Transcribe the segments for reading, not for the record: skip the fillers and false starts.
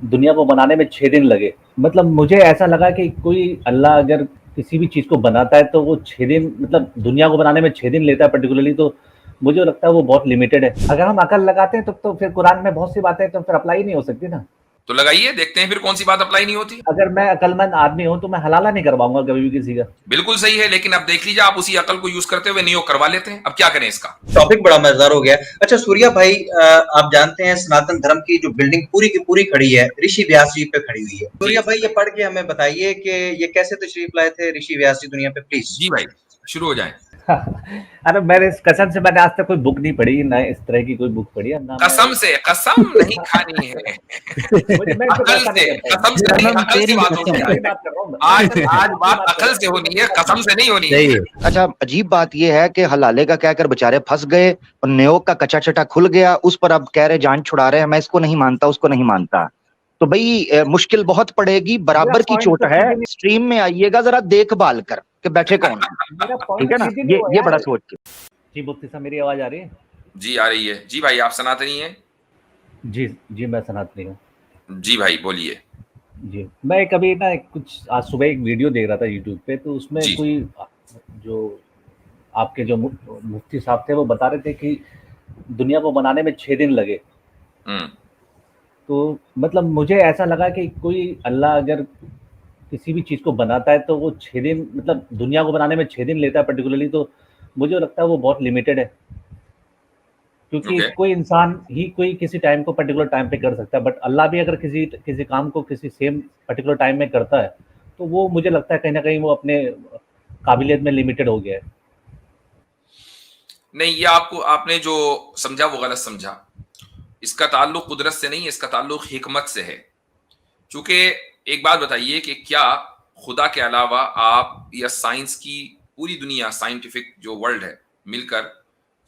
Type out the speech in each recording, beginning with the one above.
दुनिया को बनाने में 6 दिन लगे। मतलब मुझे ऐसा लगा कि कोई अल्लाह अगर किसी भी चीज़ को बनाता है तो वो 6 दिन मतलब दुनिया को बनाने में 6 दिन लेता है पर्टिकुलरली, तो मुझे लगता है वो बहुत लिमिटेड है। अगर हम अकल लगाते हैं तो फिर कुरान में बहुत सी बातें तो फिर अप्लाई नहीं हो सकती ना। तो लगाइए, देखते हैं फिर कौन सी बात अप्लाई नहीं होती। अगर मैं अकलमंद आदमी हूँ तो मैं हलाला नहीं करवाऊँगा कभी भी किसी का। बिल्कुल सही है, लेकिन अब देख लीजिए, आप उसी अकल को यूज करते हुए नियोग करवा लेते हैं। अब क्या करें इसका। टॉपिक बड़ा मजेदार हो गया। अच्छा सूर्या भाई, आप जानते हैं सनातन धर्म की जो बिल्डिंग पूरी की पूरी खड़ी है ऋषि व्यास जी पे खड़ी हुई है। सूर्या भाई ये पढ़ के हमें बताइए कि ये कैसे तशरीफ लाए थे ऋषि व्यास जी दुनिया पे, प्लीज। जी भाई, शुरू हो जाए। अरे मैंने कसम से मैंने आज तक कोई बुक नहीं पढ़ी, ना इस तरह की कोई बुक पढ़ी है ना। कसम से कसम नहीं खानी है। अकल से, कसम से नहीं, अकल से बात होनी है। आज बात अकल से होनी है, कसम से नहीं होनी है। अच्छा अजीब बात यह है कि हलाले का कहकर बेचारे फंस गए और न्योक का कच्चा चटा खुल गया, उस पर अब कह रहे जान छुड़ा रहे हैं, मैं इसको नहीं मानता उसको नहीं मानता। तो भाई मुश्किल बहुत पड़ेगी, बराबर की चोट है। स्ट्रीम में आइएगा जरा देखभाल कर के बैठे कौन है, ठीक है ना, ये बड़ा सोच के। जी मुफ्ती साहब मेरी आवाज आ रही है? जी आ रही है। जी भाई, आप सनातनी हैं? जी जी मैं सनातनी हूँ। जी भाई बोलिए। जी मैं कभी ना कुछ आज सुबह एक वीडियो देख रहा था यूट्यूब पे, तो उसमें कोई जो आपके जो मुफ्ती साहब थे वो बता रहे थे कि दुनिया को बनाने में 6 दिन लगे। तो मतलब मुझे ऐसा लगा कि कोई अल्लाह अगर किसी भी चीज़ को बनाता है तो वो 6 दिन मतलब दुनिया को बनाने में 6 दिन लेता है पर्टिकुलरली, तो मुझे लगता है वो बहुत लिमिटेड है। क्योंकि कोई इंसान ही कोई किसी टाइम को पर्टिकुलर टाइम पे कर सकता है, बट अल्लाह भी अगर किसी काम को किसी सेम पर्टिकुलर टाइम में करता है तो वो मुझे लगता है कहीं ना कहीं वो अपने काबिलियत में लिमिटेड हो गया है। नहीं, ये आपने जो समझा वो गलत समझा। इसका ताल्लुक कुदरत से नहीं है, इसका ताल्लुक हिकमत से है। क्योंकि एक बात बताइए कि क्या खुदा के अलावा आप या साइंस की पूरी दुनिया, साइंटिफिक जो वर्ल्ड है, मिलकर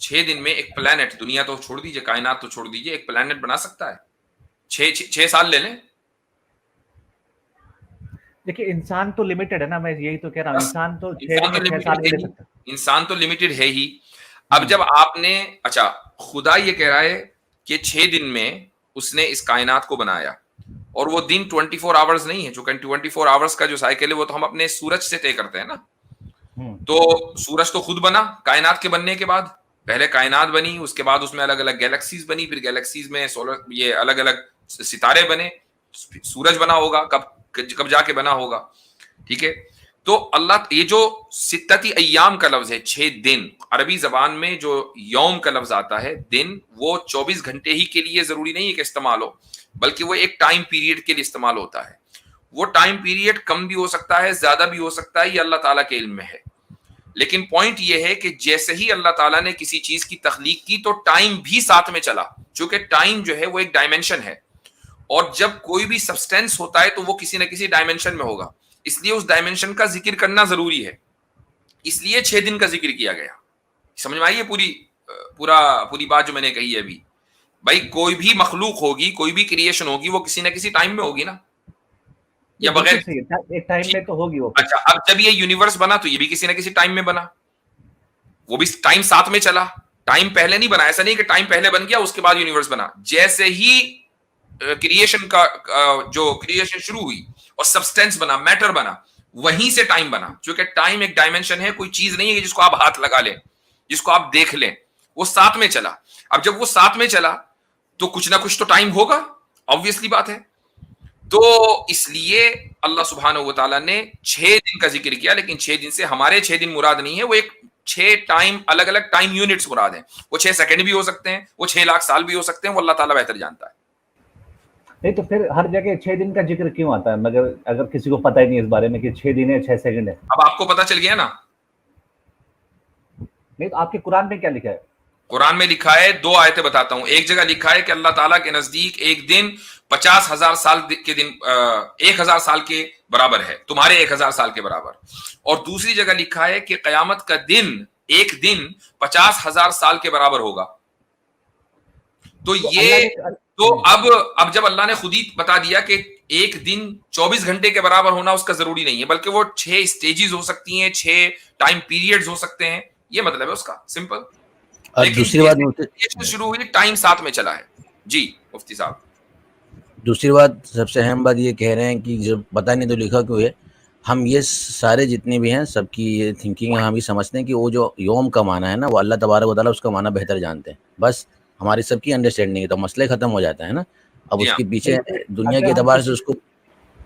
6 दिन में एक प्लेनेट, दुनिया तो छोड़ दीजिए, कायनात तो छोड़ दीजिए, एक प्लेनेट बना सकता है? 6 साल ले लें। देखिए इंसान तो लिमिटेड है ना, मैं यही तो कह रहा हूँ, इंसान तो 6 साल में ले सकता है। इंसान तो लिमिटेड है ही। अब जब आपने, अच्छा खुदा ये कह रहा है कि 6 दिन में उसने इस कायनात को बनाया, और वो दिन 24 आवर्स नहीं है, जो 24 आवर्स का जो साइकिल है वो तो हम अपने सूरज से तय करते हैं ना। तो सूरज तो खुद बना कायनात के बनने के बाद, पहले कायनात बनी, उसके बाद उसमें अलग अलग गैलेक्सीज बनी, फिर गैलेक्सीज में सोलर ये अलग अलग सितारे बने, सूरज बना होगा, कब जाके बना होगा, ठीक है। तो अल्लाह, ये जो सित्तती अय्याम का लफ्ज है, 6 दिन, अरबी जबान में जो यौम का लफ्ज आता है दिन, वो 24 घंटे ही के लिए जरूरी नहीं है कि इस्तेमाल हो, बल्कि वो एक टाइम पीरियड के लिए इस्तेमाल होता है। वो टाइम पीरियड कम भी हो सकता है, ज्यादा भी हो सकता है, ये अल्लाह ताला के इल्म में है। लेकिन पॉइंट ये है कि जैसे ही अल्लाह ताला ने किसी चीज की तख्लीक की तो टाइम भी साथ में चला, क्योंकि टाइम जो है वो एक डायमेंशन है, और जब कोई भी सब्सटेंस होता है तो वो किसी ना किसी डायमेंशन में होगा, इसलिए उस डायमेंशन का जिक्र करना जरूरी है, इसलिए 6 दिन का जिक्र किया गया। समझ में आई है पूरी बात जो मैंने कही है अभी? भाई कोई भी मखलूक होगी, कोई भी क्रिएशन होगी, वो किसी ना किसी टाइम में होगी ना, या बगैर एक टाइम में तो होगी वो। अच्छा, अब जब ये यूनिवर्स बना तो ये भी किसी ना किसी टाइम में बना, वो भी टाइम साथ में चला, टाइम पहले नहीं बना। ऐसा नहीं कि टाइम पहले बन गया उसके बाद यूनिवर्स बना। जैसे ही क्रिएशन का जो क्रिएशन शुरू हुई और सब्सटेंस बना, मैटर बना, वहीं से टाइम बना, क्योंकि टाइम एक डायमेंशन है, कोई चीज नहीं है जिसको आप हाथ लगा लें, जिसको आप देख लें, वो साथ में चला। अब जब वो साथ में चला तो कुछ ना कुछ तो टाइम होगा, ऑब्वियसली बात है। तो इसलिए अल्लाह सुब्हानहू व तआला ने 6 दिन का जिक्र किया, लेकिन 6 दिन से हमारे 6 दिन मुराद नहीं है, वो एक 6 टाइम, अलग अलग टाइम यूनिट्स मुराद हैं। वो 6 सेकंड भी हो सकते हैं, वो 6 लाख साल भी हो सकते हैं, वो अल्लाह ताला बेहतर जानता है। नहीं तो फिर हर जगह 6 दिन का जिक्र क्यों आता है, मगर अगर किसी को पता ही नहीं इस बारे में कि 6 दिन है 6 सेकंड है? अब आपको पता चल गया ना। नहीं तो आपके कुरान में क्या लिखा है? कुरान में लिखा है, 2 आयतें बताता हूं। एक जगह लिखा है कि अल्लाह ताला के नजदीक एक दिन 50,000 साल के दिन 1,000 साल के बराबर है, तुम्हारे 1,000 साल के बराबर। और दूसरी जगह लिखा है कि कयामत का दिन, एक दिन 50,000 साल के बराबर होगा। तो ये तो अब जब अल्लाह ने खुद ही बता दिया कि एक दिन 24 घंटे के बराबर होना उसका जरूरी नहीं है, बल्कि वो 6 स्टेजेस हो सकती हैं, 6 टाइम पीरियड्स हो सकते हैं, ये मतलब है उसका, सिंपल। और दूसरी बात शुरू हुई टाइम साथ में चला है। जी मुफ्ती साहब। दूसरी बात, सबसे अहम बात ये कह रहे हैं कि जब पता नहीं तो लिखा क्यों है, हम ये सारे जितने भी हैं सबकी ये थिंकिंग है, हम ये समझते हैं कि वो जो योम का माना है ना, वो अल्लाह तबारक व तआला उसका माना बेहतर जानते हैं, बस हमारी सबकी अंडरस्टैंडिंग है, तो मसले खत्म हो जाता है ना। अब उसके पीछे दुनिया के एतबार से उसको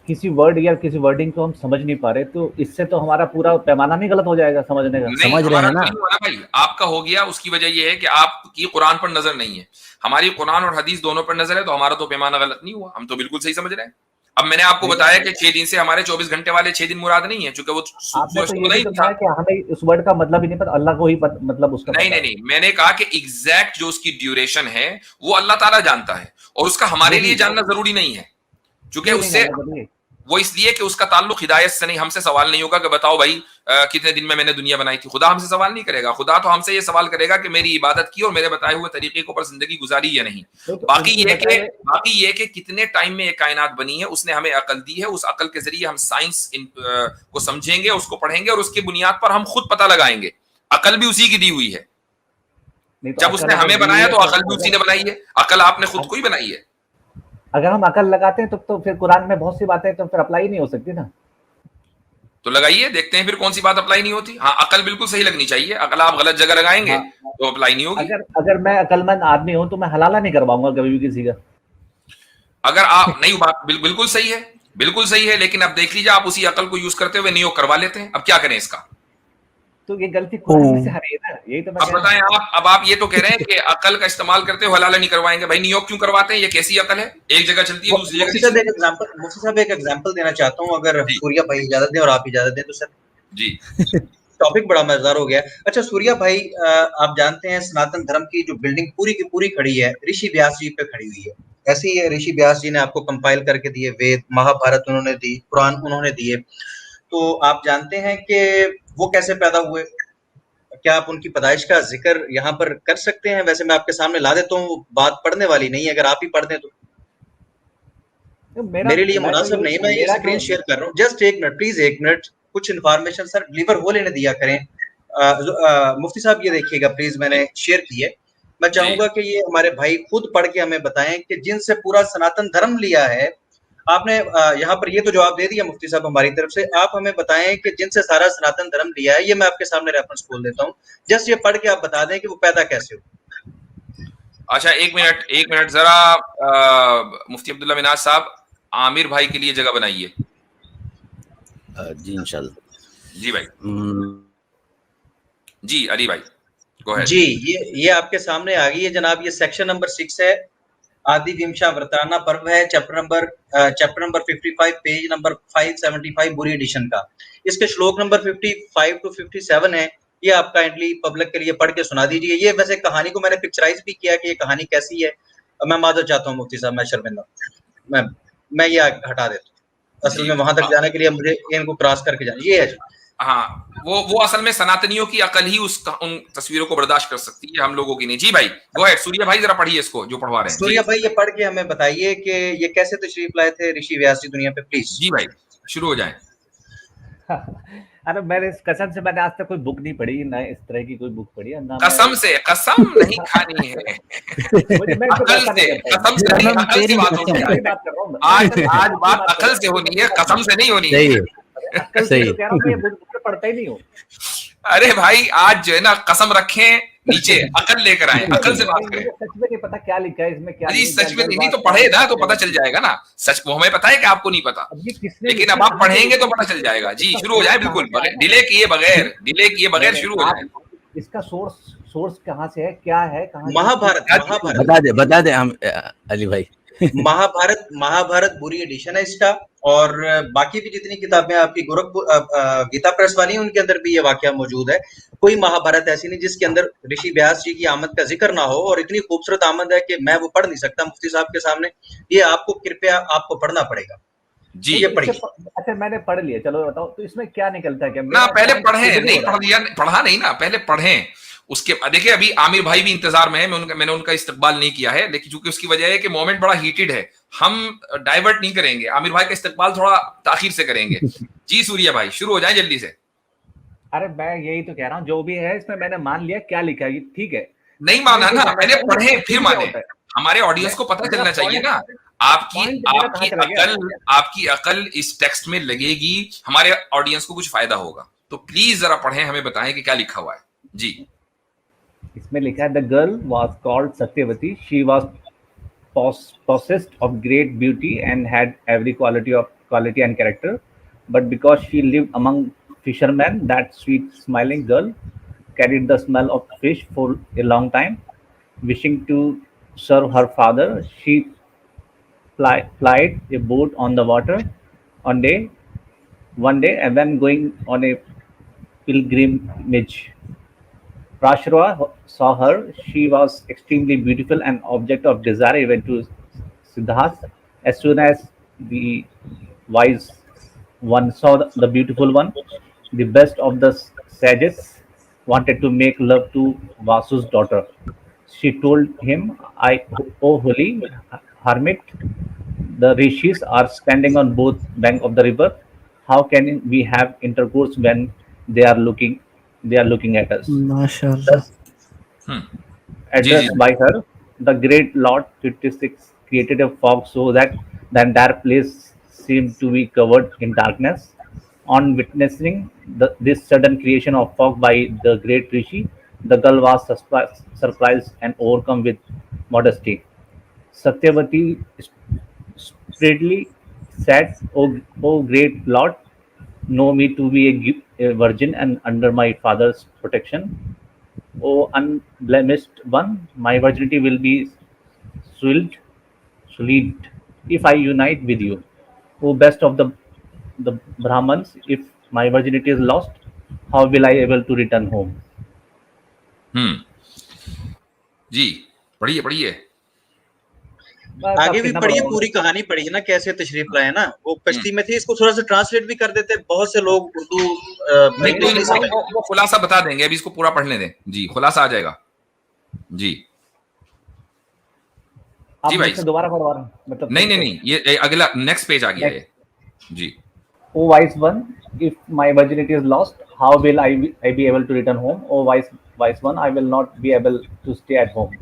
किसी वर्ड या किसी वर्डिंग को हम समझ नहीं पा रहे, तो इससे तो हमारा पूरा पैमाना नहीं गलत हो जाएगा समझने का? समझ रहे हैं ना भाई, आपका हो गया, उसकी वजह यह है कि आपकी कुरान पर नजर नहीं है, हमारी कुरान और हदीस दोनों पर नजर है, तो हमारा तो पैमाना गलत नहीं हुआ, हम तो बिल्कुल सही समझ रहे हैं। अब मैंने आपको बताया कि 6 दिन से हमारे 24 घंटे वाले 6 दिन मुराद नहीं है, चूंकि वो आपने तो ये भी तो कहा कि हमें उस वर्ड का मतलब ही नहीं पता, अल्लाह को ही मतलब उसका नहीं, मैंने कहा कि एग्जैक्ट जो उसकी ड्यूरेशन है वो अल्लाह ताला जानता है, और उसका हमारे लिए जानना जरूरी नहीं है, क्योंकि उससे वो इसलिए कि उसका ताल्लुक हिदायत से नहीं, हमसे सवाल नहीं होगा कि बताओ भाई कितने दिन में मैंने दुनिया बनाई थी। खुदा हमसे सवाल नहीं करेगा, खुदा तो हमसे ये सवाल करेगा कि मेरी इबादत की और मेरे बताए हुए तरीके को पर जिंदगी गुजारी या नहीं। बाकी ये कि कितने टाइम में ये कायनात बनी है, उसने हमें अकल दी है, उस अकल के जरिए हम साइंस को समझेंगे, उसको पढ़ेंगे, और उसकी बुनियाद पर हम खुद पता लगाएंगे। अकल भी उसी की दी हुई है, जब उसने हमें बनाया तो अकल भी उसी ने बनाई है, अकल आपने खुद को ही बनाई है। अगर हम अकल लगाते हैं तो फिर कुरान में बहुत सी बातें तो फिर अप्लाई नहीं हो सकती ना। तो लगाइए, देखते हैं फिर कौन सी बात अप्लाई नहीं होती। हाँ, अकल बिल्कुल सही लगनी चाहिए, अकल आप गलत जगह लगाएंगे तो अप्लाई नहीं होगी। अगर मैं अकलमंद आदमी हूं तो मैं हलाला नहीं करवाऊंगा कभी भी किसी का। अगर आप नहीं, बात बिल्कुल सही है, बिल्कुल सही है, लेकिन अब देख लीजिए आप उसी अकल को यूज करते हुए नियोग करवा लेते हैं। अब क्या करें इसका? तो ये गलती कुरान से हरी है ना, यही तो मैं अब बताएं अब आप ये तो कह रहे हैं कि अकल का इस्तेमाल करते हुए हलाला नहीं करवाएंगे। भाई नियोग क्यों करवाते हैं? ये कैसी अकल है? एक जगह चलती है, दूसरी जगह मुफ्ती साहब एक एग्जांपल देना चाहता हूं, अगर सूर्या भाई इजाजत दें और आप इजाजत दें तो सर जी। टॉपिक बड़ा मजेदार हो गया। अच्छा सूर्या भाई, आप जानते हैं सनातन धर्म की जो बिल्डिंग पूरी की पूरी खड़ी है ऋषि व्यास जी पे खड़ी हुई है। ऐसे ही ऋषि व्यास जी ने आपको कंपाइल करके दिए वेद, महाभारत उन्होंने दी, कुरान उन्होंने दिए। तो आप जानते हैं कि वो कैसे पैदा हुए? क्या आप उनकी पैदाइश का जिक्र यहाँ पर कर सकते हैं? वैसे मैं आपके सामने ला देता हूँ, बात पढ़ने वाली नहीं है, अगर आप ही पढ़ दें तो मेरे लिए मुनासिब नहीं। मैं ये स्क्रीन शेयर कर रहा हूँ, जस्ट एक मिनट प्लीज, एक मिनट, कुछ इन्फॉर्मेशन सर डिलीवर हो लेने दिया करें। मुफ्ती साहब ये देखिएगा प्लीज, मैंने शेयर की है। मैं चाहूंगा कि ये हमारे भाई खुद पढ़ के हमें बताएं कि जिनसे पूरा सनातन धर्म लिया है। आपने यहाँ पर ये तो जवाब दे दिया मुफ्ती साहब हमारी तरफ से, आप हमें बताएं कि जिनसे सारा सनातन धर्म लिया है। ये मैं आपके सामने रेफरेंस खोल देता हूँ, जस्ट ये पढ़ के आप बता दें कि वो पैदा कैसे हो। अच्छा एक मिनट जरा मुफ्ती अब्दुल्ला मिनाज साहब आमिर भाई के लिए जगह बनाइए। जी इंशाल्लाह। जी भाई। जी अली भाई गो अहेड। जी ये आपके सामने आ गई है जनाब, ये सेक्शन नंबर 6 है, आदि विमशा वर्ताना पर्व है, चैप्टर नंबर 55, पेज नंबर 575 बुरी एडिशन का। इसके श्लोक नंबर 55 to 57 है। ये आप काइंडली पब्लिक के लिए पढ़ के सुना दीजिए। ये वैसे कहानी को मैंने पिक्चराइज भी किया कि ये कहानी कैसी है। मैं माजर चाहता हूँ मुफ्ती साहब, मैं शर्मिंदा, मैं ये हटा देता हूँ। असल में वहां तक जाने के लिए मुझे इनको क्रॉस करके जाना। ये है जी। हाँ, वो असल में सनातनियों की अकल ही उन तस्वीरों को बर्दाश्त कर सकती है, हम लोगों की नहीं। जी भाई गो अहेड, सूर्या भाई जरा पढ़िए इसको जो पढ़वा रहे हैं। सूर्या भाई ये पढ़ के हमें बताइए कि ये कैसे तशरीफ लाए थे ऋषि व्यास जी दुनिया पे, प्लीज। जी भाई शुरू हो जाए। अरे मैंने कसम से मैंने आज तक कोई बुक नहीं पढ़ी, ना इस तरह की कोई बुक पढ़ी है ना। कसम से कसम नहीं खानी है। अकल से, कसम से नहीं, अकल से बात होनी है। आज बात अकल से होनी है, कसम से नहीं होनी है। अकल से तो कह रहा हूं, मैं बुक पढ़ता ही नहीं हूँ। अरे भाई आज जो है ना कसम रखें नीचे, अकल लेकर आए, अकल से बात करें। सच में नहीं पता क्या लिखा है इसमें, क्या नहीं सच में नहीं तो पढ़े ना तो पता चल जाएगा ना। सच वो हमें पता है कि आपको नहीं पता, लेकिन अब आप पढ़ेंगे तो पता चल जाएगा। जी शुरू हो जाए, बिल्कुल डिले किए बगैर शुरू हो जाए। इसका सोर्स कहाँ से है, क्या है, कहाँ? महाभारत बता दे हम अली भाई। महाभारत बुरी एडिशन है इसका, और बाकी भी जितनी किताबें आपकी गोरखपुर गीता प्रेस वाली उनके अंदर भी ये वाकया मौजूद है। कोई महाभारत ऐसी नहीं जिसके अंदर ऋषि व्यास जी की आमद का जिक्र ना हो, और इतनी खूबसूरत आमद है कि मैं वो पढ़ नहीं सकता मुफ्ती साहब के सामने। ये आपको कृपया आपको पढ़ना पड़ेगा। जी ये पढ़िए। अच्छा मैंने पढ़ लिया, चलो बताओ तो इसमें क्या निकलता है? क्या ना पहले पढ़े, नहीं पढ़ा नहीं ना, पहले पढ़ें। उसके देखिए अभी आमिर भाई भी इंतजार में है, मैंने उनका इस्तकबाल नहीं किया है, लेकिन चूंकि उसकी वजह है कि मोमेंट बड़ा हीटेड है, हम डाइवर्ट नहीं करेंगे, आमिर भाई का इस्तकबाल थोड़ा ताखीर से करेंगे। जी सूर्या भाई शुरू हो जाए जल्दी से। अरे मैं यही तो कह रहा हूँ, जो भी है इसमें मैंने मान लिया क्या लिखा है, ठीक है। नहीं माना ना, पहले पढ़े फिर माने, हमारे ऑडियंस को पता चलना चाहिए ना। आपकी अकल इस टेक्स्ट में लगेगी, हमारे ऑडियंस को कुछ फायदा होगा, तो प्लीज जरा पढ़ें, हमें बताएं कि क्या लिखा हुआ है जी। इसमें लिखा है the girl was called Satyavati, she was possessed of great beauty and had every quality and character, but because she lived among fishermen, that sweet smiling girl carried the smell of fish for a long time. Wishing to serve her father, she plied a boat on the water. One day, and when going on a pilgrimage, Prashara saw her. She was extremely beautiful and object of desire even to Siddhartha. As soon as the wise one saw the beautiful one, the best of the sages wanted to make love to Vasu's daughter. She told him, O holy hermit, the rishis are standing on both bank of the river. How can we have intercourse when they are looking at us? माशाल्लाह। Addressed by her, the great Lord 56 created a fog so that the entire place seemed to be covered in darkness. On witnessing this sudden creation of fog by the great Rishi, the girl was surprised and overcome with modesty. Satyavati spreadly said, O great Lord, know me to be a virgin and under my father's protection. O unblemished one, my virginity will be sullied if I unite with you. O best of the Brahmans, if my virginity is lost, how will I able to return home? जी पढ़िए पढ़िए, आगे भी पढ़िए, पूरी कहानी पढ़िए ना, कैसे तशरीफ लाए ना। वो कश्ती में थे, इसको थोड़ा सा ट्रांसलेट भी कर देते, बहुत से लोग उर्दू नहीं समझ। वो खुलासा बता देंगे, अभी इसको पूरा पढ़ने दें जी, खुलासा आ जाएगा जी। जी भाई दोबारा पढ़वा रहा हूं, मतलब नहीं, ये अगला नेक्स्ट पेज आ गया है जी। O wise one, if my virginity is lost, how will I be able to return home? O wise one, I will not be able to stay at home.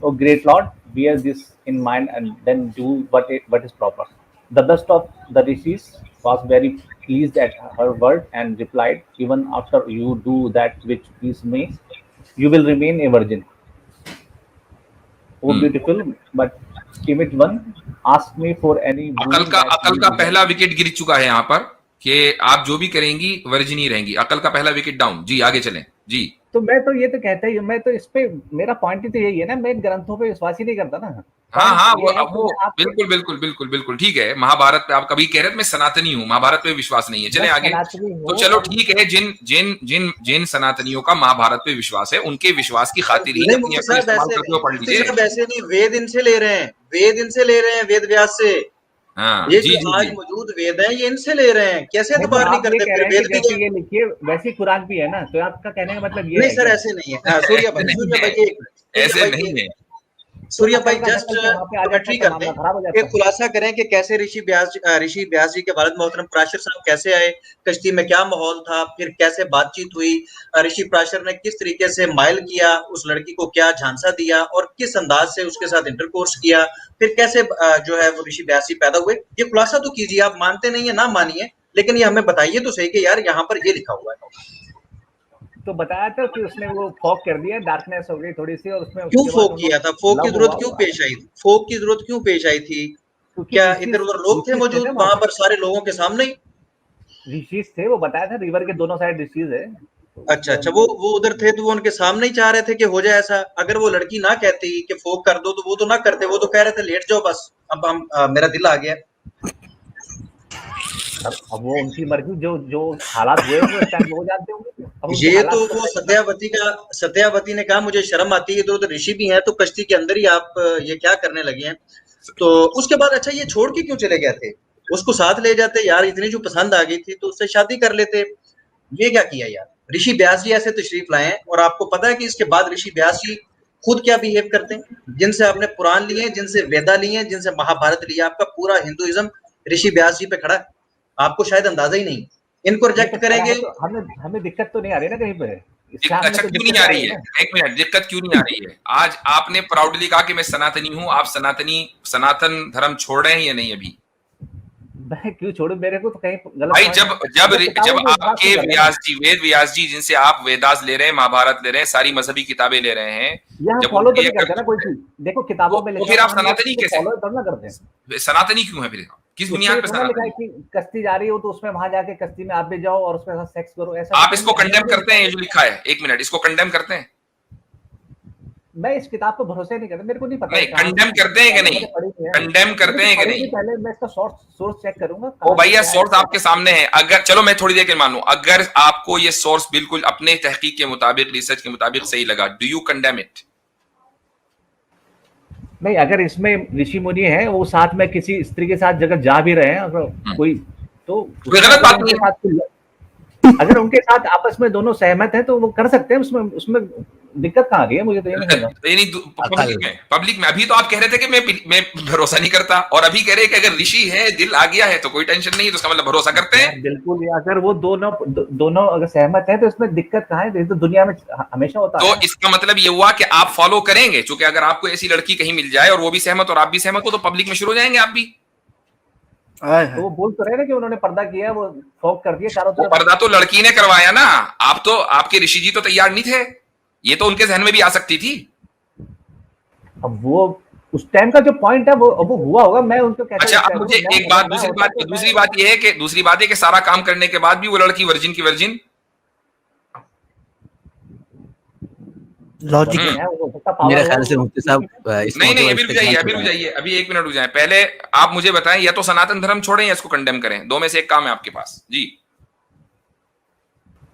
O great Lord, bear this in mind and then do what is proper. The best of the rishis was very pleased at her word and replied, even after you do that which please me, you will remain a virgin. O beautiful but timid one, ask me for any अकल का पहला wicket गिर चुका है यहाँ पर कि आप जो भी करेंगी वर्जिन ही रहेंगी। अकल का पहला विकेट डाउन जी, आगे चलें जी। तो मैं तो ये तो कहता ही, मैं तो इस पे मेरा पॉइंट ही तो यही है ना, मैं ग्रंथों पे विश्वास ही नहीं करता ना। हाँ वो बिल्कुल ठीक है। महाभारत पे आप कभी कह रहे थे मैं सनातनी हूँ, महाभारत पे विश्वास नहीं है, चले आगे। तो चलो ठीक है, जिन सनातनियों का महाभारत पे विश्वास है, उनके विश्वास की खातिर ही अपनी इस्तेमाल करते हुए पढ़ लीजिए। वैसे नहीं, वेद इनसे ले रहे हैं, वेद व्यास से। ये जो आज मौजूद वेद है, ये इनसे ले रहे हैं, कैसे एतबार नहीं करते? फिर वेद भी ये लिखिए, वैसे कुरान भी है ना, तो आपका कहने का मतलब ये नहीं सर, ऐसे नहीं है। सूर्या भाई ऐसे नहीं है। सूर्या भाई जस्ट कमेंट्री करते हैं, एक खुलासा करें कि कैसे ऋषि व्यास जी के वालिद मोहतरम प्राशर साहब कैसे आए, कश्ती में क्या माहौल था, फिर कैसे बातचीत हुई, ऋषि प्राशर ने किस तरीके से माइल किया, उस लड़की को क्या झांसा दिया और किस अंदाज से उसके साथ इंटरकोर्स किया, फिर कैसे जो है वो ऋषि व्यास जी पैदा हुए। ये खुलासा तो कीजिए, आप मानते नहीं है ना मानिए, लेकिन ये हमें बताइए तो सही कि यार यहाँ पर ये लिखा हुआ है। तो बताया था कि उसने वो फॉग कर दिया, डार्कनेस हो गई थोड़ी सी, और उसमें क्यों फॉग किया था? फॉग की जरूरत क्यों पेश आई? फॉग की जरूरत क्यों पेश आई थी? क्या इधर उधर लोग थे मौजूद वहां पर सारे लोगों के सामने? ऋषिज थे, वो बताया था, रिवर के दोनों साइड ऋषिज है। अच्छा, वो उधर थे तो वो उनके सामने ही चाह रहे थे कि हो जाए ऐसा। अगर वो लड़की ना कहती कि फॉग कर दो तो वो तो ना करते, वो तो कह रहे थे लेट जाओ बस। अब हम मेरा दिल आ गया। अब वो उनकी मर्जी, जो हालात हुए वो टाइम वो जानते होंगे। ये तो वो सत्यावती ने कहा मुझे शर्म आती है, तो ऋषि भी हैं, तो कश्ती के अंदर ही आप ये क्या करने लगे हैं? तो उसके बाद अच्छा ये छोड़ के क्यों चले गए थे? उसको साथ ले जाते यार, इतनी जो पसंद आ गई थी तो उससे शादी कर लेते। ये क्या किया यार? ऋषि व्यास जी ऐसे तशरीफ लाए हैं, और आपको पता है कि इसके बाद ऋषि व्यास जी खुद क्या बिहेव करते हैं, जिनसे आपने पुराण लिए, जिनसे वेदा लिए, जिनसे महाभारत लिया, आपका पूरा हिंदुइज्म ऋषि व्यास जी पे खड़ा है। आपको शायद अंदाजा ही नहीं। इनको रिजेक्ट करेंगे, हमें दिक्कत तो नहीं आ रही ना कहीं पे? इस्लाम में अच्छा तो क्यों नहीं दिक्कत आ आ रही रही है? है ना। एक मिनट, दिक्कत क्यों नहीं आ रही है? आज आपने प्राउडली कहा कि मैं सनातनी हूं, आप सनातन धर्म छोड़ रहे हैं या नहीं अभी? मैं क्यों छोड़ू, मेरे को तो कहीं गलत भाई समझ जब में जब वो किताबों जब के हिसाब से आपके कर रहे हैं ना। वेद व्यास जी जिनसे आप वेदास ले रहे हैं, महाभारत ले रहे हैं, सारी मजहबी किताबें ले रहे हैं, ये हम जब फॉलो तो उनके ये नहीं करते ना कोई कर्तव्य है, चीज, देखो किताबों में तो लिखा फिर हुआ आप हम लोग सनातनी उसको कैसे फॉलो थोड़ा ना करते हैं। हैं? सनातनी क्यों है फिर? किस उसमें बुनियाद ये पे थोड़ा लिखा है सनातनी? कि कश्ती जा रही हो तो उसमें वहां जाके कश्ती में आप भी जाओ और उसके साथ सेक्स करो, ऐसा तो आप कहीं इसको नहीं, कंडेम नहीं करते लिखा हैं, है। ये जो लिखा है? एक मिनट, इसको कंडेम करते हैं? मैं इस किताब पर भरोसे नहीं करता, मेरे को नहीं पता नहीं, है कहाँ कंडेम से करते हैं कि नहीं? मैंने पढ़ी नहीं है, कंडेम करते हैं कि पढ़ी नहीं? नहीं, पहले मैं इसका सोर्स चेक करूंगा ओ कहाँ से भैया, क्या है, सोर्स क्या आपके सामने है। अगर चलो मैं थोड़ी देर के मान लूं, अगर आपको ये सोर्स बिल्कुल अपने तहकीक के मुताबिक, रिसर्च के मुताबिक सही लगा, डू यू कंडेम इट? नहीं, अगर इसमें ऋषि मुनि है वो साथ में किसी स्त्री के साथ जगह जा भी रहे हैं अगर कोई, तो कोई उसमें गलत अगर बात उनके नहीं है। साथ अगर उनके साथ आपस में दोनों सहमत हैं तो वो कर सकते हैं, उसमें उसमें दिक्कत कहाँ आ रही है, मुझे तो ये नहीं समझ में। यानी पब्लिक में अभी तो आप कह रहे थे कि मैं भरोसा नहीं करता, और अभी कह रहे हैं कि अगर ऋषि है, दिल आ गया है तो कोई टेंशन नहीं है, तो उसका मतलब भरोसा करते यार हैं। बिल्कुल, अगर वो दोनों अगर सहमत हैं तो इसमें दिक्कत कहाँ है, ये तो दुनिया में हमेशा होता तो है। इसका मतलब ये हुआ कि आप फॉलो करेंगे, क्योंकि अगर आपको ऐसी लड़की कहीं मिल जाए और वो भी सहमत और आप भी सहमत हो, तो पब्लिक में शुरू हो जाएंगे आप भी। तो वो बोल तो रहे ना कि उन्होंने पर्दा किया है, वो फोक कर दिया चारों वो तरफ। पर्दा तो लड़की ने करवाया ना, आप तो, आपके ऋषि जी तो तैयार नहीं थे, ये तो उनके जहन में भी आ सकती थी। अब वो उस टाइम का जो पॉइंट है वो हुआ होगा, मैं उनको कैसे अच्छा, अब मुझे एक बात, दूसरी बात ये कि सारा काम करने के बाद भी वो लड़की वर्जिन की वर्जिन। लॉजिक मेरे ख्याल से मुफ्ती साहब नहीं, अभी रुक जाइए, अभी 1 मिनट रुक जाए। पहले आप मुझे बताएं, या तो सनातन धर्म छोड़ें या इसको कंडेम करें, दो में से एक काम है आपके पास जी।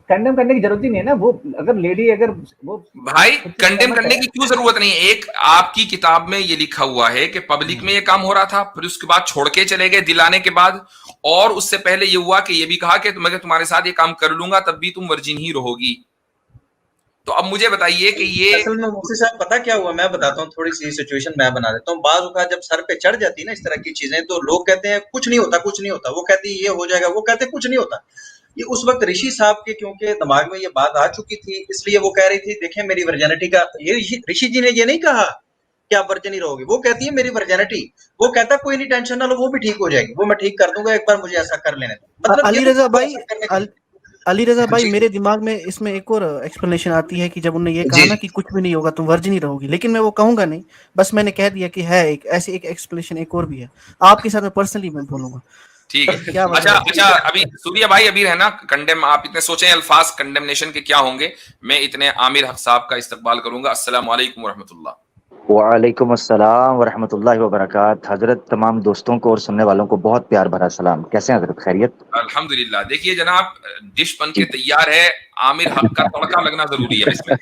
कंडेम करने की जरूरत ही नहीं है ना, वो अगर लेडी अगर वो भाई कंडेम करने की क्यों जरूरत नहीं है? एक आपकी किताब में ये लिखा हुआ है कि पब्लिक में ये काम हो रहा था, फिर उसके बाद छोड़ के चले गए दिलाने के बाद, और उससे पहले ये हुआ कि ये भी कहा कि मैं तुम्हारे साथ ये काम कर लूंगा तब भी तुम वर्जिन ही रहोगी। तो अब मुझे बताइए कि ये असल में मुफ्ती साहब पता क्या हुआ, मैं बताता हूँ, थोड़ी सी सिचुएशन मैं बना देता हूँ। बाज औक़ात जब सर पे चढ़ जाती है ना इस तरह की चीजें, तो लोग कहते हैं कुछ नहीं होता, कुछ नहीं होता, वो कहती है ये हो जाएगा, वो कहते हैं कुछ नहीं होता। ये उस वक्त ऋषि साहब के क्योंकि दिमाग में ये बात आ चुकी थी, इसलिए वो कह रही थी देखें मेरी वर्जिनिटी का, ये ऋषि जी ने ये नहीं कहा कि आप वर्जिन ही रहोगे, वो कहती है मेरी वर्जिनिटी, वो कहता कोई नहीं टेंशन ना लो, वो भी ठीक हो जाएगी, वो मैं ठीक कर दूंगा, एक बार मुझे ऐसा कर लेने दो। मतलब अली रजा भाई मेरे दिमाग में इसमें एक और एक्सप्लेनेशन आती है कि जब उन्होंने ये कहा ना कि कुछ भी नहीं होगा, तुम वर्जिन ही रहोगी, लेकिन मैं वो कहूंगा नहीं, बस मैंने कह दिया कि है एक ऐसी एक एक्सप्लेनेशन एक और भी है, आपके साथ में पर्सनली मैं बोलूंगा। ठीक है। अच्छा, अभी सूर्या भाई अभी है ना कंडेम, आप इतने सोचें अल्फाज कंडेमनेशन के क्या होंगे, मैं इतने आमिर हक साहब का इस्तकबाल करूंगा। अस्सलाम वालेकुम वरहमतुल्लाह। वालेकुम अस्सलाम वरहमतुल्लाहि वबरकातुहू। हजरत तमाम दोस्तों को और सुनने वालों को बहुत प्यार भरा सलाम। कैसे हैं हजरत, खैरियत? अल्हम्दुलिल्लाह। देखिए जनाब, डिश बन के तैयार है, आमिर हक का तड़का लगना जरूरी है इसमें।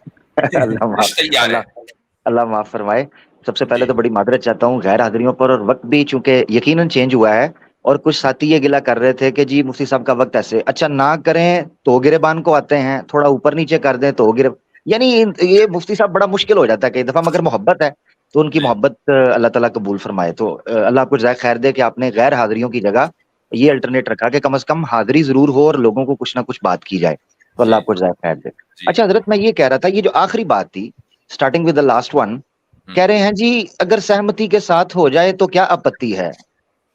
अल्लाह माफ फरमाए। सबसे पहले तो बड़ी मादरत चाहता हूँ गैर हाजिरियों पर, और वक्त भी चूंकि यकीनन चेंज हुआ है, और कुछ साथी ये गिला कर रहे थे कि जी मुफ्ती साहब का वक्त ऐसे, अच्छा ना करें तो गिरेबान को आते हैं, थोड़ा ऊपर नीचे कर दें तो गिरे, यानी ये मुफ्ती साहब बड़ा मुश्किल हो जाता है कई दफा। मगर मोहब्बत है तो उनकी मोहब्बत अल्लाह ताला कबूल फरमाए। तो अल्लाह आपको जाए खैर दे कि आपने गैर हाजिरियों की जगह ये अल्टरनेट रखा कि कम से कम हाजिरी जरूर हो और लोगों को कुछ ना कुछ बात की जाए, तो अल्लाह आपको जाए खैर दे। अच्छा हजरत, मैं ये कह रहा था, ये जो आखिरी बात थी starting with the last one, कह रहे हैं जी अगर सहमति के साथ हो जाए तो क्या आपत्ति है।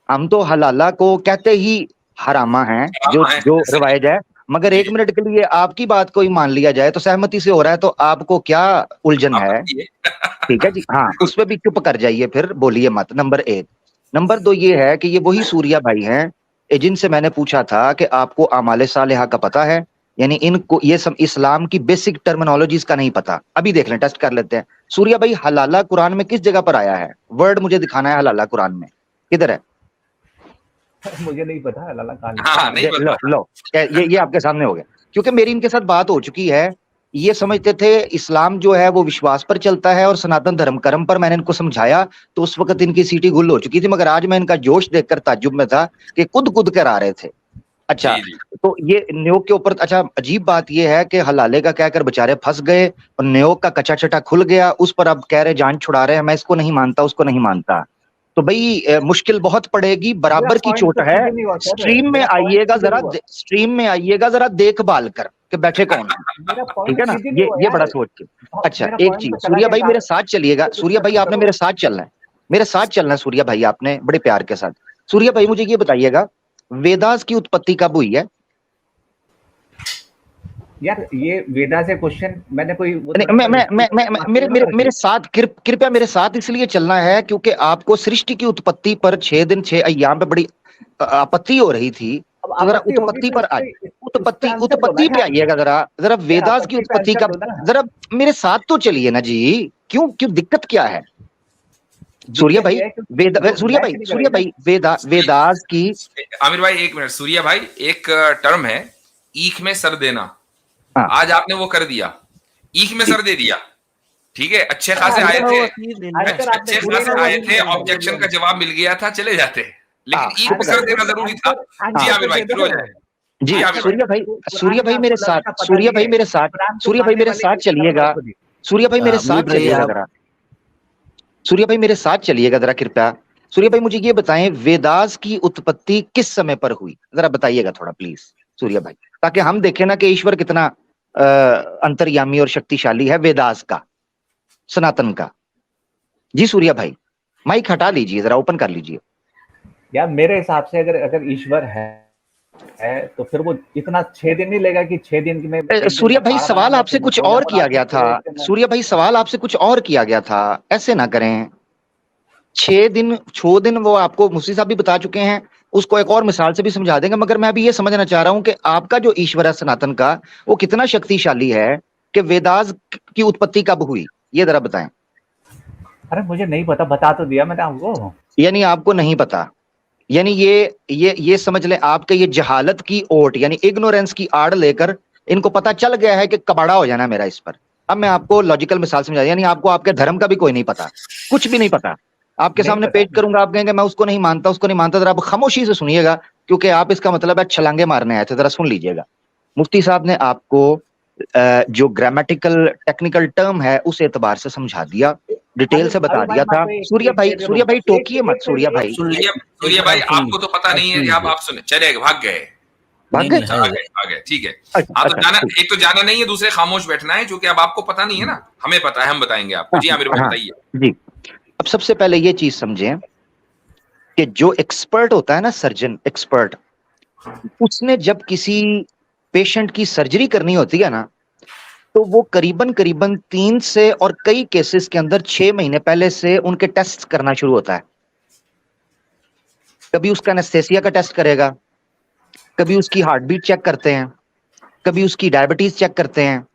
हम तो हलाला को कहते ही हरामा है जो रवायज है, मगर एक मिनट के लिए आपकी बात को ही मान लिया जाए तो सहमति से हो रहा है, तो आपको क्या उलझन है? ठीक है जी, हाँ, उस पर भी चुप कर जाइए, फिर बोलिए मत। नंबर 1। नंबर 2 ये है कि ये वही सूर्या भाई हैं जिनसे मैंने पूछा था कि आपको आमाले सालिहा का पता है, यानी इनको ये सब इस्लाम की बेसिक टर्मिनोलॉजीज का नहीं पता। अभी देख लें, टेस्ट कर लेते हैं। सूर्या भाई, हलाला कुरान में किस जगह पर आया है? वर्ड मुझे दिखाना है, हलाला कुरान में किधर है? मुझे नहीं पता हलाला कहां लो ये आपके सामने हो गया, क्योंकि मेरी इनके साथ बात हो चुकी है। ये समझते थे इस्लाम जो है वो विश्वास पर चलता है और सनातन धर्म कर्म पर। मैंने इनको समझाया तो उस वक्त इनकी सीटी गुल हो चुकी थी, मगर आज मैं इनका जोश देखकर ताज्जुब में था कि कूद कर आ रहे थे। अच्छा, तो ये न्योग के ऊपर, अच्छा अजीब बात ये है कि हलाले का कहकर बेचारे फंस गए और न्योग का कच्चा चटा खुल गया, उस पर अब कह रहे जान छुड़ा रहे हैं। मैं इसको नहीं मानता, उसको नहीं मानता। तो भाई मुश्किल बहुत पड़ेगी, बराबर की चोट है। स्ट्रीम में आइएगा जरा, स्ट्रीम में आइएगा जरा देखभाल कर के बैठे कौन है, ठीक है ना, ये बड़ा सोच के। अच्छा एक चीज, सूर्या भाई मेरे साथ चलिएगा, सूर्या भाई आपने मेरे साथ चलना है, मेरे साथ चलना है सूर्या भाई, आपने बड़े प्यार के साथ। सूर्या भाई मुझे ये बताइएगा, वेदास की उत्पत्ति कब हुई है? यार ये वेदा से क्वेश्चन मैंने कोई मेरे साथ कृपया मेरे साथ इसलिए चलना है क्योंकि आपको सृष्टि की उत्पत्ति पर 6 दिन 6 अय्याम पे बड़ी आपत्ति हो रही थी। तो जरा उत्पत्ति पर उत्पत्ति पे आइएगा, जरा वेदास की उत्पत्ति का जरा मेरे साथ तो चलिए ना जी, क्यों दिक्कत क्या है? सूर्या भाई वेदास की। आमिर भाई एक मिनट, सूर्या भाई एक टर्म है ईख में सर देना, आज आपने वो कर दिया, ईख में सर दे दिया, ठीक है, अच्छे खासे आए थे, ऑब्जेक्शन का जवाब मिल गया था, चले जाते, लेकिन ईख में सर देना जरूरी था। जी आमिर भाई शुरू हो जाए। जी सूर्या भाई मेरे साथ चलिएगा, सूर्या भाई मेरे साथ चलिएगा जरा, सूर्या भाई मेरे साथ चलिएगा जरा कृपया। सूर्या भाई मुझे ये बताएं, वेदास की उत्पत्ति किस समय पर हुई, जरा बताइएगा थोड़ा प्लीज सूर्या भाई, ताकि हम देखें ना कि ईश्वर कितना अंतर्यामी और शक्तिशाली है, वेदास का, सनातन का। जी सूर्या भाई माइक हटा लीजिए, जरा ओपन कर लीजिए। यार मेरे हिसाब से अगर ईश्वर है तो फिर वो इतना 6 दिन नहीं लेगा कि 6 दिन में। सूर्या भाई सवाल आपसे कुछ और किया गया था, सूर्या भाई सवाल आपसे कुछ और किया गया था, ऐसे ना करें। 6 दिन वो आपको मुफ्ती साहब भी बता चुके हैं, उसको एक और मिसाल से भी समझा देंगे, मगर मैं अभी ये समझना चाह रहा हूं कि आपका जो ईश्वर है सनातन का, वो कितना शक्तिशाली है कि वेदास की उत्पत्ति कब हुई, ये जरा बताएं। अरे मुझे नहीं पता, बता तो दिया मैंने आपको। यानी आपको नहीं पता, यानी ये समझ लें आपके ये जहालत की ओट यानी इग्नोरेंस की आड़ लेकर इनको पता चल गया है कि कबाड़ा हो जाना मेरा इस पर। अब मैं आपको लॉजिकल मिसाल समझा, यानी आपको आपके धर्म का भी कोई नहीं पता, कुछ भी नहीं पता। आपके सामने पेश करूंगा, आप कहेंगे मैं उसको नहीं मानता, जरा आप खामोशी से सुनिएगा, क्योंकि आप इसका मतलब है छलांगे मारने आए थे, जरा सुन लीजिएगा। मुफ्ती साहब ने आपको जो ग्रामेटिकल टेक्निकल टर्म है उस एतबार से समझा दिया, डिटेल से बता दिया था। सूर्या भाई टोकिए मत, सूर्या भाई आपको तो पता नहीं है, आप सुने चले भाग गए, ठीक है। एक तो जाना नहीं है, दूसरे खामोश बैठना है, जो कि अब आपको पता नहीं है ना, हमें पता है, हम बताएंगे आपको। जी आमिर भाई बताइए। जी अब सबसे पहले ये चीज समझें कि जो एक्सपर्ट होता है ना, सर्जन एक्सपर्ट, उसने जब किसी पेशेंट की सर्जरी करनी होती है ना, तो वो करीबन 3 से और कई केसेस के अंदर 6 महीने पहले से उनके टेस्ट करना शुरू होता है। कभी उसका एनेस्थेसिया का टेस्ट करेगा, कभी उसकी हार्ट बीट चेक करते हैं, कभी उसकी डायबिटीज चेक करते हैं,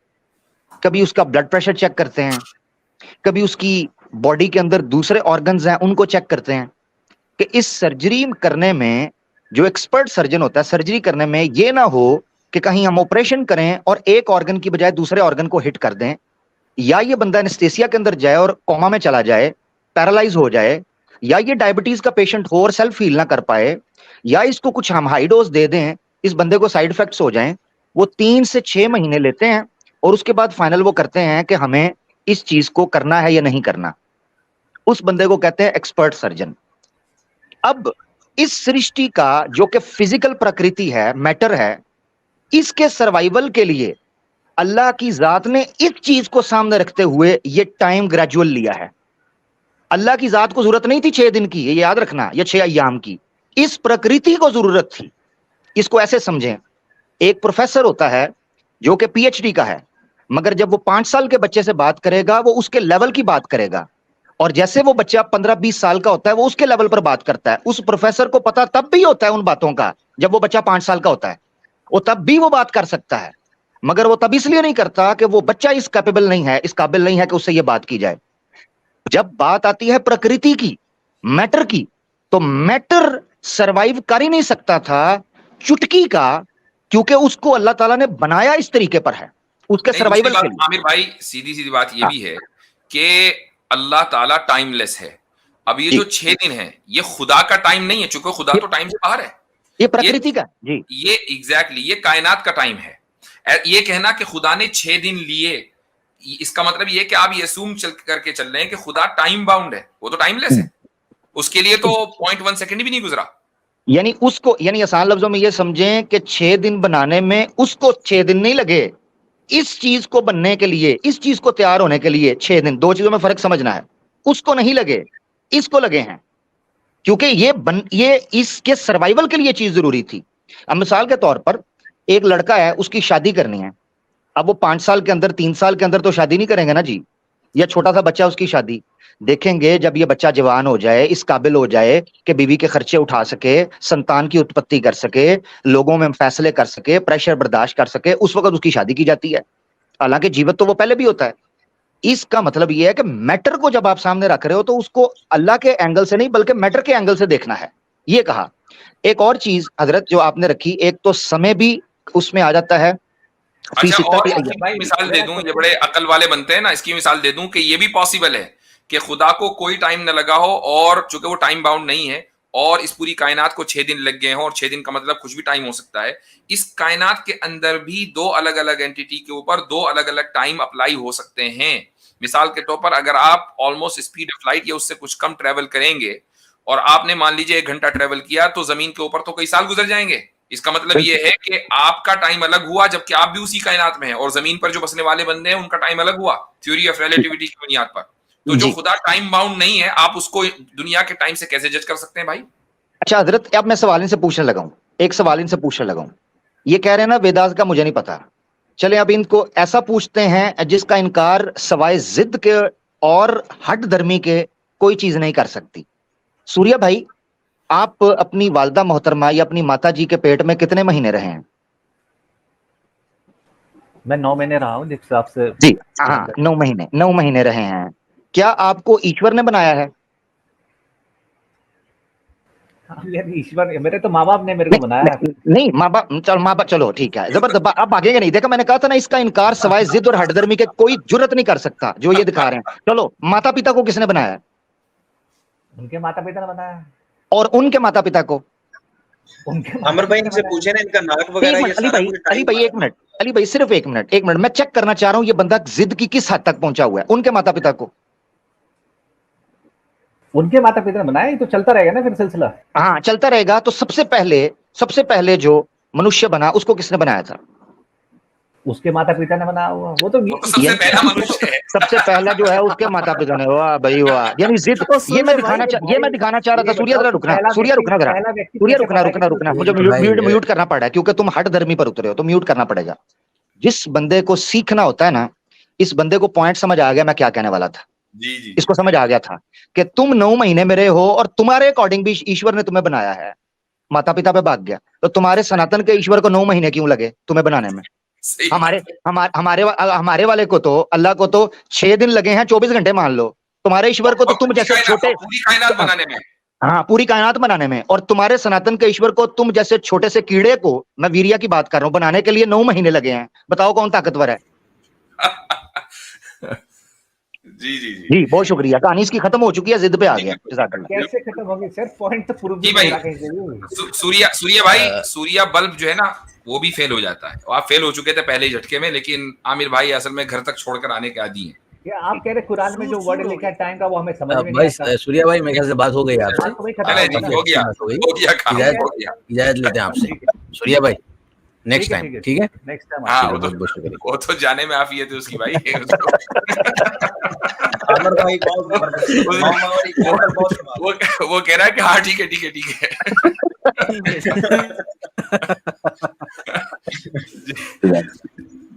कभी उसका ब्लड प्रेशर चेक करते हैं, कभी उसकी बॉडी के अंदर दूसरे ऑर्गन्स हैं उनको चेक करते हैं। कि इस सर्जरी करने में जो एक्सपर्ट सर्जन होता है, सर्जरी करने में ये ना हो कि कहीं हम ऑपरेशन करें और एक ऑर्गन की बजाय दूसरे ऑर्गन को हिट कर दें, या ये बंदा एनेस्थेसिया के अंदर जाए और कोमा में चला जाए, पैरालाइज हो जाए, या ये डायबिटीज का पेशेंट हो और सेल्फ हील ना कर पाए, या इसको कुछ हम हाई डोज दे दें, इस बंदे को साइड इफेक्ट्स हो जाएं। वो 3 से 6 महीने लेते हैं और उसके बाद फाइनल वो करते हैं कि हमें इस चीज को करना है या नहीं करना। उस बंदे को कहते हैं एक्सपर्ट सर्जन। अब इस सृष्टि का जो कि फिजिकल प्रकृति है, मैटर है, इसके सर्वाइवल के लिए अल्लाह की जात ने इस चीज को सामने रखते हुए ये टाइम ग्रेजुअल लिया है। अल्लाह की जात को जरूरत नहीं थी 6 दिन की, ये याद रखना, या 6 अय्याम की, इस प्रकृति को जरूरत थी। इसको ऐसे समझें, एक प्रोफेसर होता है जो कि पीएचडी का है, मगर जब वो 5 साल के बच्चे से बात करेगा वो उसके लेवल की बात करेगा, और जैसे वो बच्चा 15-20 साल का होता है वो उसके लेवल पर बात करता है। उस प्रोफेसर को पता तब भी होता है उन बातों का जब वो बच्चा 5 साल का होता है, वो तब भी वो बात कर सकता है, मगर वो तब इसलिए नहीं करता कि वो बच्चा इस काबिल नहीं है कि उससे ये बात की जाए। जब बात आती है प्रकृति की, मैटर की, तो मैटर सरवाइव कर ही नहीं सकता था चुटकी का, क्योंकि उसको अल्लाह ताला ने बनाया इस तरीके पर है उसके सर्वाइवल के लिए। आमिर भाई सीधी बात ये भी है कि अल्लाह ताला टाइमलेस है। अब ये जो 6 दिन है ये खुदा का टाइम नहीं है, चूंकि खुदा तो टाइम से बाहर है, ये प्रकृति का जी, ये एग्जैक्टली ये कायनात का टाइम है। ये कहना कि खुदा ने 6 दिन लिए, इसका मतलब ये कि आप ये असूम करके चल रहे हैं कि खुदा टाइम बाउंड है, वो तो टाइमलेस है। उसके लिए तो 0.1 सेकंड भी नहीं गुजरा। यानी उसको, यानी आसान लफ्जों में ये समझें कि 6 दिन बनाने में उसको 6 दिन नहीं लगे, इस चीज को बनने के लिए, इस चीज को तैयार होने के लिए 6 दिन। दो चीजों में फर्क समझना है, उसको नहीं लगे, इसको लगे हैं, क्योंकि ये इसके सर्वाइवल के लिए चीज जरूरी थी। अब मिसाल के तौर पर एक लड़का है, उसकी शादी करनी है, अब वो 5 साल के अंदर, 3 साल के अंदर तो शादी नहीं करेंगे ना जी, या छोटा सा बच्चा उसकी शादी देखेंगे जब ये बच्चा जवान हो जाए, इस काबिल हो जाए कि बीवी के खर्चे उठा सके, संतान की उत्पत्ति कर सके, लोगों में फैसले कर सके, प्रेशर बर्दाश्त कर सके, उस वक्त उसकी शादी की जाती है। हालांकि जीवित तो वो पहले भी होता है। इसका मतलब यह है कि मैटर को जब आप सामने रख रहे हो तो उसको अल्लाह के एंगल से नहीं बल्कि मैटर के एंगल से देखना है, ये कहा। एक और चीज हजरत जो आपने रखी, एक तो समय भी उसमें आ जाता है। अच्छा, और इसकी मिसाल दे दूं, ये बड़े अकल वाले बनते हैं ना, इसकी मिसाल दे दूं कि ये भी पॉसिबल है कि खुदा को कोई टाइम न लगा हो, और चूंकि वो टाइम बाउंड नहीं है और इस पूरी कायनात को 6 दिन लग गए हों, और 6 दिन का मतलब कुछ भी टाइम हो सकता है, इस कायनात के अंदर भी 2 अलग अलग एंटिटी के ऊपर 2 अलग अलग टाइम अप्लाई हो सकते हैं। मिसाल के तौर पर अगर आप ऑलमोस्ट स्पीड ऑफ लाइट या उससे कुछ कम ट्रेवल करेंगे और आपने मान लीजिए 1 घंटा ट्रेवल किया, तो जमीन के ऊपर तो कई साल गुजर जाएंगे। इसका मतलब ये है कि आपका टाइम अलग हुआ, जबकि आप भी उसी कायनात में हैं, और जमीन पर जो बसने वाले बंदे हैं उनका टाइम अलग हुआ, थ्योरी ऑफ रिलेटिविटी की बुनियाद पर। तो जो खुदा टाइम बाउंड नहीं है, आप उसको दुनिया के टाइम से कैसे जज कर सकते हैं भाई? अच्छा हजरत, अब मैं सवाल इनसे पूछने लगा हूं, एक सवाल इनसे पूछने लगा हूं। ये कह रहे हैं ना वेदास का मुझे नहीं पता, चले अब इनको ऐसा पूछते हैं जिसका इनकार सवाए जिद के और हट धर्मी के कोई चीज नहीं कर सकती। सूर्या भाई, आप अपनी वालदा मोहतरमा या अपनी माता जी के पेट में कितने महीने रहे हैं? मैं 9 महीने रहा हूँ जिस हिसाब से। जी हाँ, 9 महीने रहे हैं। क्या आपको ईश्वर ने बनाया है? ईश्वर, मेरे तो माँ बाप ने मेरे को बनाया है। नहीं माँ बाप चलो ठीक है, जबरदस्त। आप भागेंगे नहीं, देखा मैंने कहा था ना, इसका इनकार सवाए जिद और हठधर्मी के कोई जुर्रत नहीं कर सकता जो ये दिखा रहे हैं। चलो, माता पिता को किसने बनाया? उनके माता पिता ने बनाया। और उनके माता पिता को? अमर भाई इनसे पूछे ना, इनका नाक वगैरह ये सारा कुछ। अली भाई एक मिनट, अली भाई सिर्फ एक मिनट, मैं चेक करना चाह रहा हूं ये बंदा जिद की किस हद तक पहुंचा हुआ है। उनके माता पिता को? उनके माता पिता ने बनाया, ये तो चलता रहेगा ना फिर सिलसिला। हाँ चलता रहेगा। तो सबसे पहले जो मनुष्य बना उसको किसने बनाया था? उसके माता पिता ने बनाया हुआ, वो तो सबसे पहला मनुष्य है। सबसे पहला जो है उसके माता पिता ने। वाह भाई वाह, यानी जिद। ये मैं दिखाना चाह रहा था। सूर्या जरा रुकना, रुकना। मुझे म्यूट करना पड़ा है क्योंकि तुम हट धर्मी पर उतरे हो, तो म्यूट करना पड़ेगा। जिस बंदे को सीखना होता है ना, इस बंदे को पॉइंट समझ आ गया मैं क्या कहने वाला था। जी। इसको समझ आ गया था कि तुम 9 महीने में रहे हो और तुम्हारे अकॉर्डिंग भी ईश्वर ने तुम्हें बनाया है। माता पिता पे भाग गया, तो तुम्हारे सनातन के ईश्वर को 9 महीने क्यों लगे तुम्हें बनाने में? हमारे वाले को तो, अल्लाह को तो 6 दिन लगे हैं, 24 घंटे मान लो। तुम्हारे ईश्वर को तो तुम जैसे छोटे, पूरी कायनात बनाने में। हाँ पूरी कायनात बनाने में, और तुम्हारे सनातन के ईश्वर को तुम जैसे छोटे से कीड़े को, मैं वीरिया की बात कर रहा हूं, बनाने के लिए 9 महीने लगे हैं। बताओ कौन ताकतवर है? जी बहुत शुक्रिया। कहानी इसकी खत्म हो चुकी है, जिद पे आ गया। कैसे खत्म होगी सर? पॉइंट तो प्रूव जी भाई, सूर्या भाई, सूर्या बल्ब जो है ना वो भी फेल हो जाता है। आप फेल हो चुके थे पहले ही झटके में, लेकिन आमिर भाई असल में घर तक छोड़कर आने के आदी हैं। क्या आप कह रहे कुरान में जो वर्ड लिखा है टाइम का, वो हमें समझ में नहीं आता? सूर्या भाई मेरे ख्याल से बात हो गई आपसे, इजाजत लेते हैं आपसे सूर्या भाई। नेक्स्ट टाइम, ठीक है? Next time. हाँ, वो तो जाने में आफियत है उसकी भाई। अमर भाई वो कह रहा है कि हाँ ठीक है।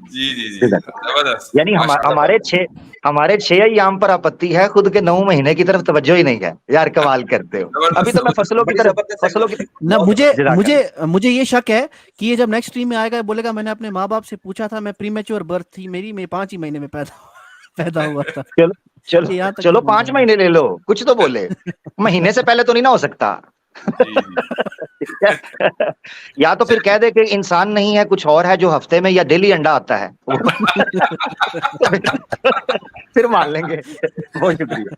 जी जबरदस्त। यानी हमारे 6 अय्याम पर आपत्ति है, खुद के 9 महीने की तरफ तवज्जो ही नहीं है। यार कमाल करते हो। अभी तो मैं फसलों की ना, मुझे ये शक है कि ये जब नेक्स्ट स्ट्रीम में आएगा बोलेगा मैंने अपने माँ बाप से पूछा था, मैं प्रीमेच्योर बर्थ थी मेरी, मैं 5 ही महीने में पैदा हुआ था। चलो 5 महीने ले लो, कुछ तो बोले। महीने से पहले तो नहीं ना हो सकता। या तो फिर कह दे कि इंसान नहीं है, कुछ और है जो हफ्ते में या डेली अंडा आता है। फिर मान लेंगे। बहुत शुक्रिया।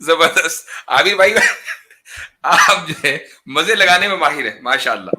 जबरदस्त आबिर भाई, आप जो है मजे लगाने में माहिर है माशाल्लाह।